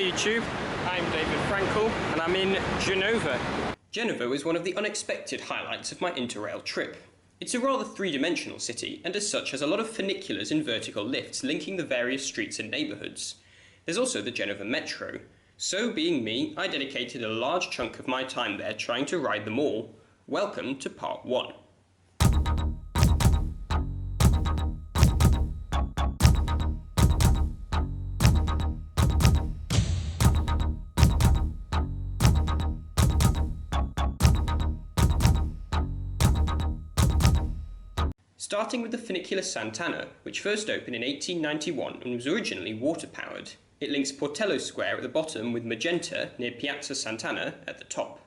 YouTube, I'm David Frankel and I'm in Genova. Genova is one of the unexpected highlights of my Interrail trip. It's a rather three-dimensional city and as such has a lot of funiculars and vertical lifts linking the various streets and neighbourhoods. There's also the Genova Metro. So being me, I dedicated a large chunk of my time there trying to ride them all. Welcome to part 1. Starting with the funicular Sant'Anna, which first opened in 1891 and was originally water-powered. It links Portello Square at the bottom with Magenta near Piazza Sant'Anna at the top.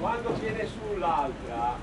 Quando viene sull'altra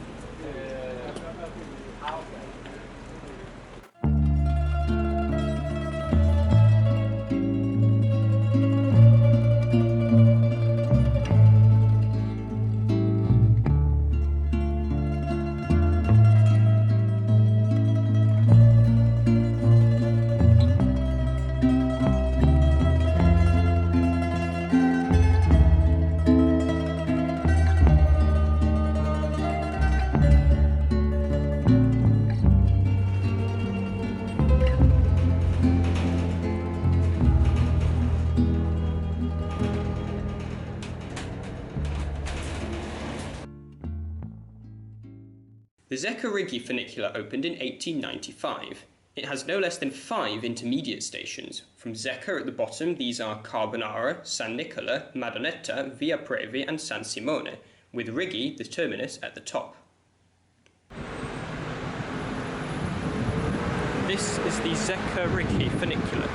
The Zecca-Righi Funicular opened in 1895. It has no less than 5 intermediate stations. From Zekka at the bottom, these are Carbonara, San Nicola, Madonetta, Via Previ and San Simone, with Righi, the terminus, at the top. This is the Zecca-Righi Funicular.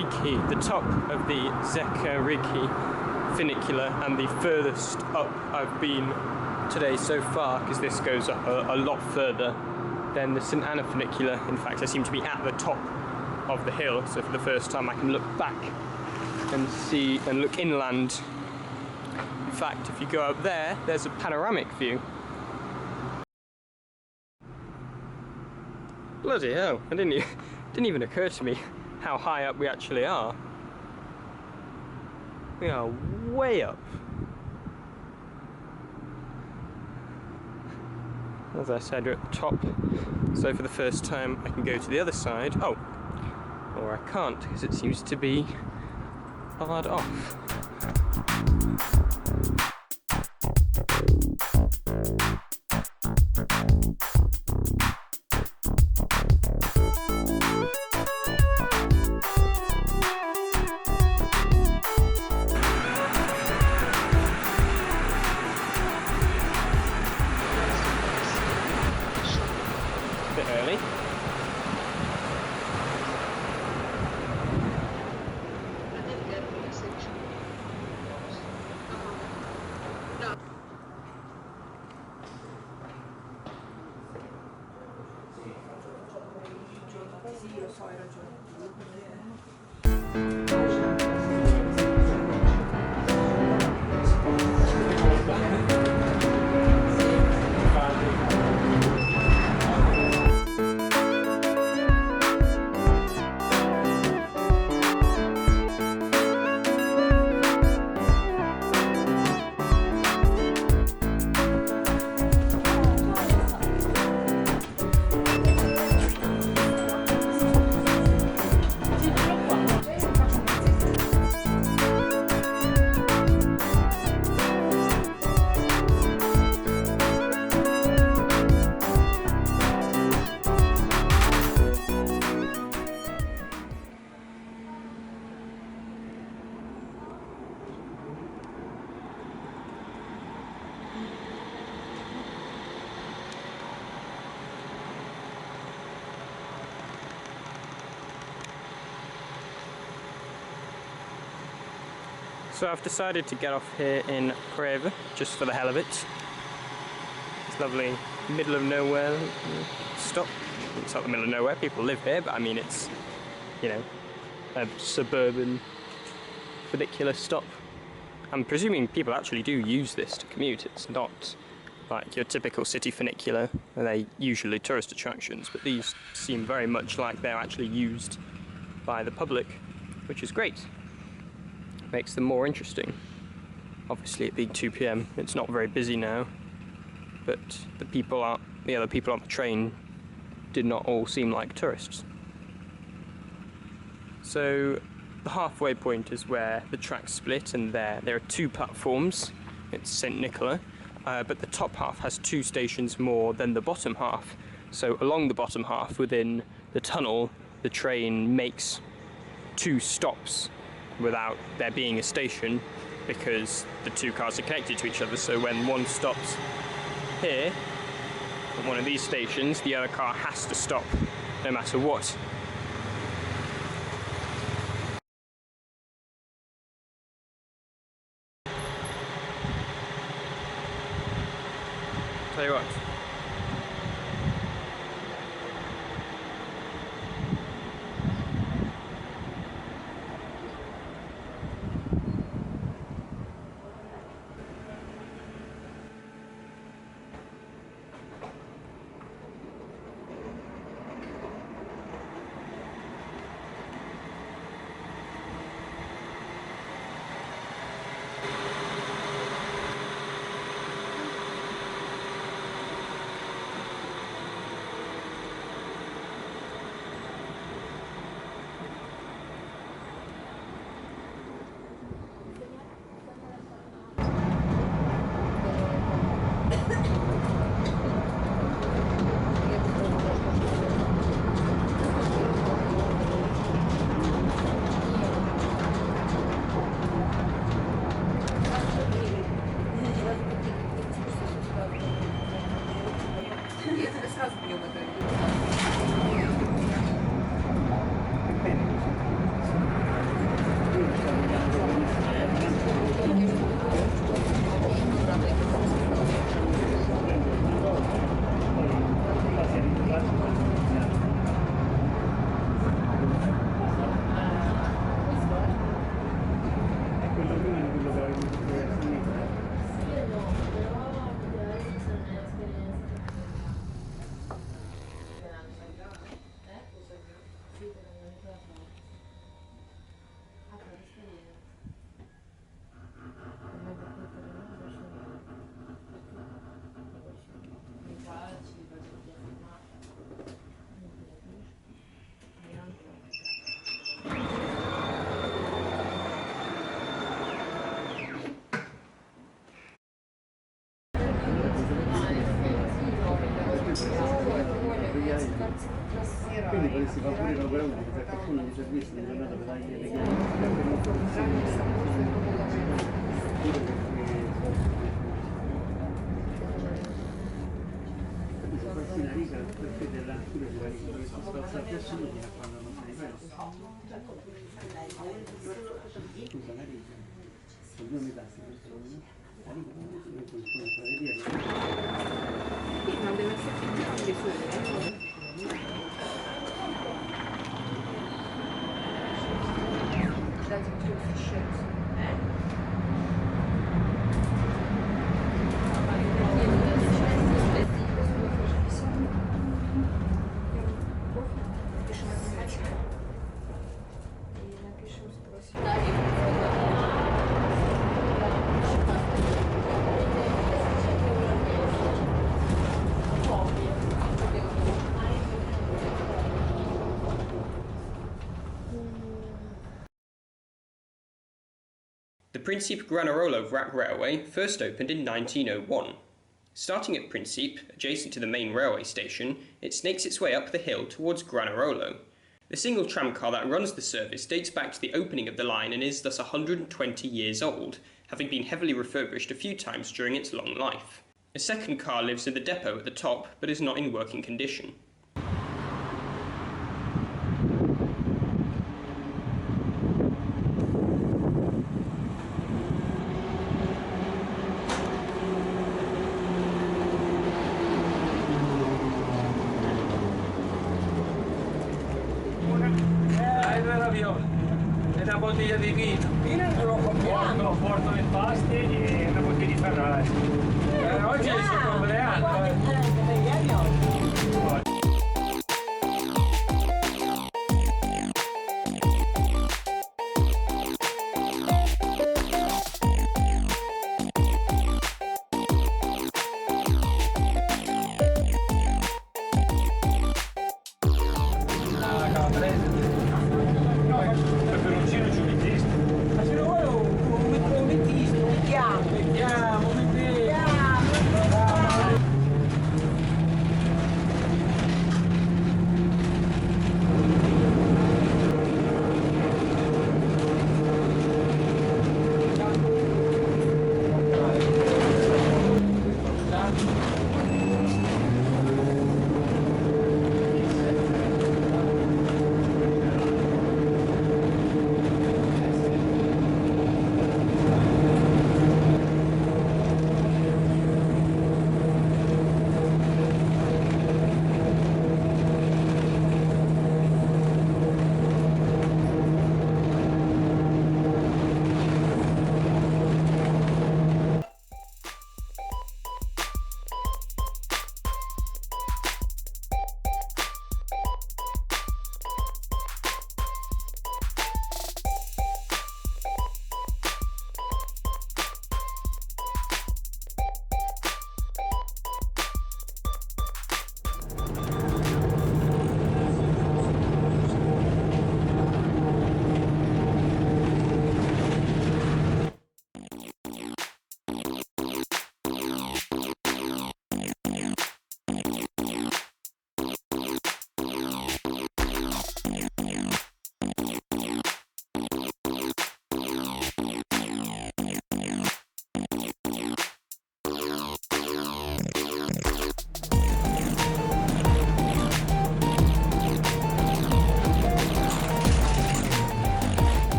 Zecca-Righi, the top of the Zecca-Righi Funicular, and the furthest up I've been today so far, because this goes up a lot further than the Sant'Anna Funicular. In fact, I seem to be at the top of the hill, so for the first time I can look back and see and look inland. In fact, if you go up there, there's a panoramic view. Bloody hell, it didn't even occur to me how high up we actually are. We are way up. As I said, we're at the top, so for the first time I can go to the other side. Oh, or I can't, because it seems to be barred off. Bit early. So I've decided to get off here in Creva, just for the hell of it. It's lovely, middle of nowhere stop. It's not the middle of nowhere, people live here, but I mean it's, you know, a suburban funicular stop. I'm presuming people actually do use this to commute. It's not like your typical city funicular, where they're usually tourist attractions, but these seem very much like they're actually used by the public, which is great. Makes them more interesting. Obviously, it being 2 p.m, it's not very busy now, but the other people on the train did not all seem like tourists. So the halfway point is where the tracks split, and there are 2 platforms. It's St. Nicola, but the top half has 2 stations more than the bottom half. So along the bottom half, within the tunnel, the train makes 2 stops without there being a station, because the 2 cars are connected to each other. So when one stops here at one of these stations, the other car has to stop no matter what. Tell you what. The Principe Granarolo Rack Railway first opened in 1901. Starting at Principe, adjacent to the main railway station, it snakes its way up the hill towards Granarolo. The single tramcar that runs the service dates back to the opening of the line and is thus 120 years old, having been heavily refurbished a few times during its long life. A second car lives in the depot at the top, but is not in working condition. E una bottiglia di vino. Vino non lo compriamo. Porto i pasti e una bottiglia di Ferrari. Oggi è il suo compleanno.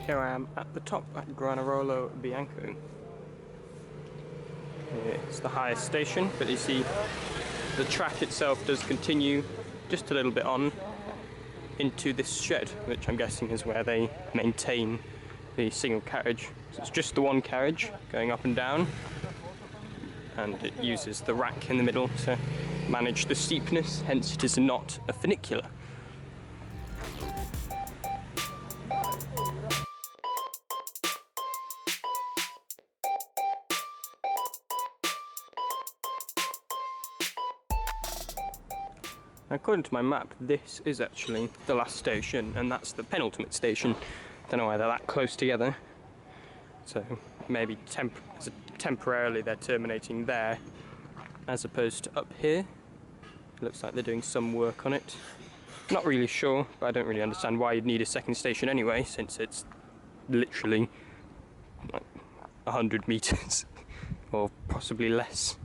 Here I am at the top at Granarolo Bianco. It's the highest station, but you see the track itself does continue just a little bit on into this shed, which I'm guessing is where they maintain the single carriage. So it's just the one carriage going up and down, and it uses the rack in the middle to manage the steepness, hence it is not a funicular. According to my map, this is actually the last station, and that's the penultimate station. Don't know why they're that close together. So maybe temporarily they're terminating there, as opposed to up here. Looks like they're doing some work on it. Not really sure, but I don't really understand why you'd need a second station anyway, since it's literally like 100 meters, or possibly less.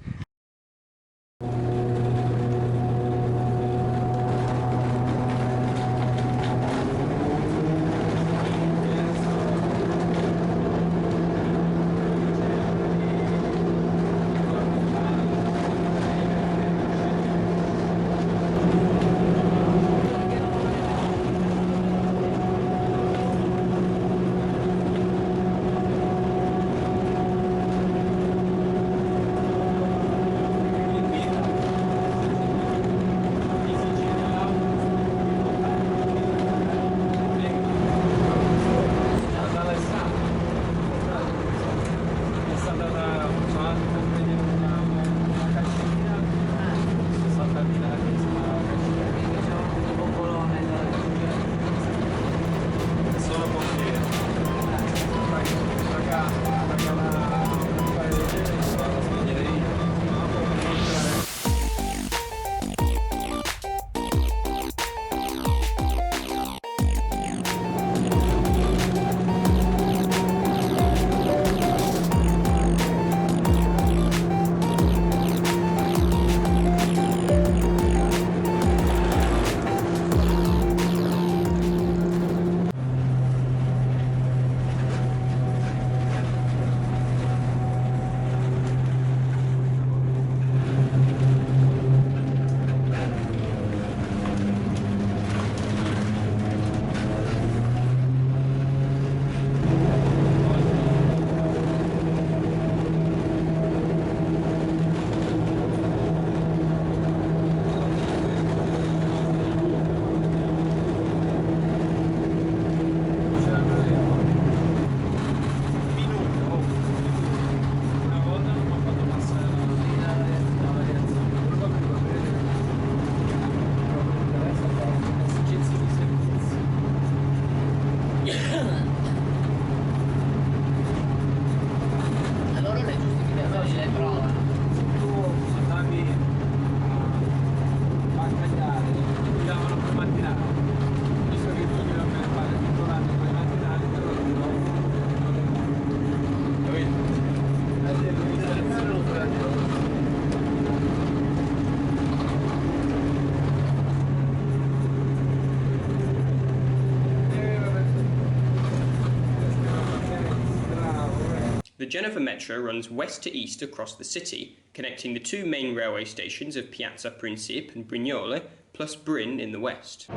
The Genova Metro runs west to east across the city, connecting the two main railway stations of Piazza Principe and Brignola, plus Bryn in the west.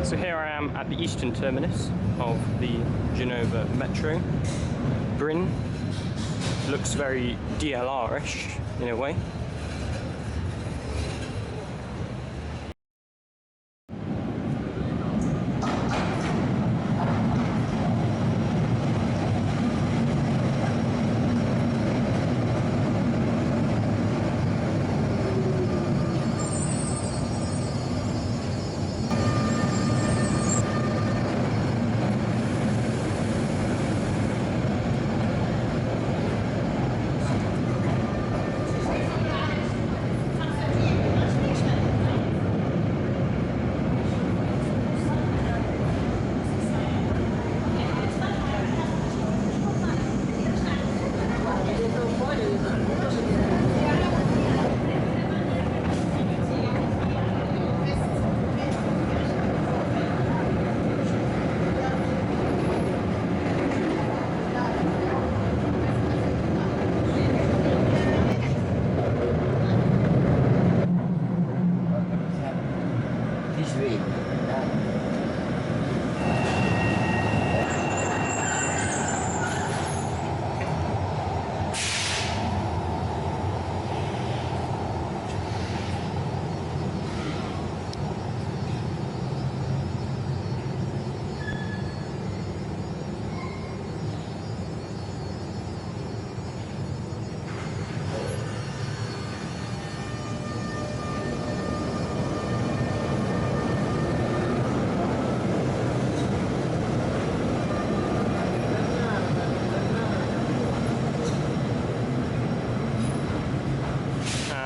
So here I am at the eastern terminus of the Genova Metro. Bryn looks very DLR-ish in a way.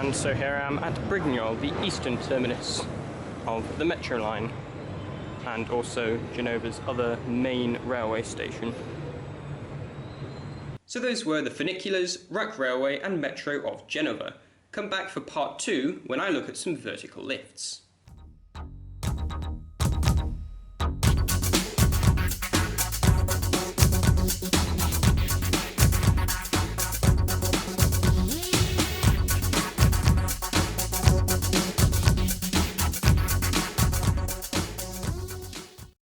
And so here I am at Brignoles, the eastern terminus of the Metro line, and also Genova's other main railway station. So those were the funiculars, Ruck Railway and Metro of Genova. Come back for part 2 when I look at some vertical lifts.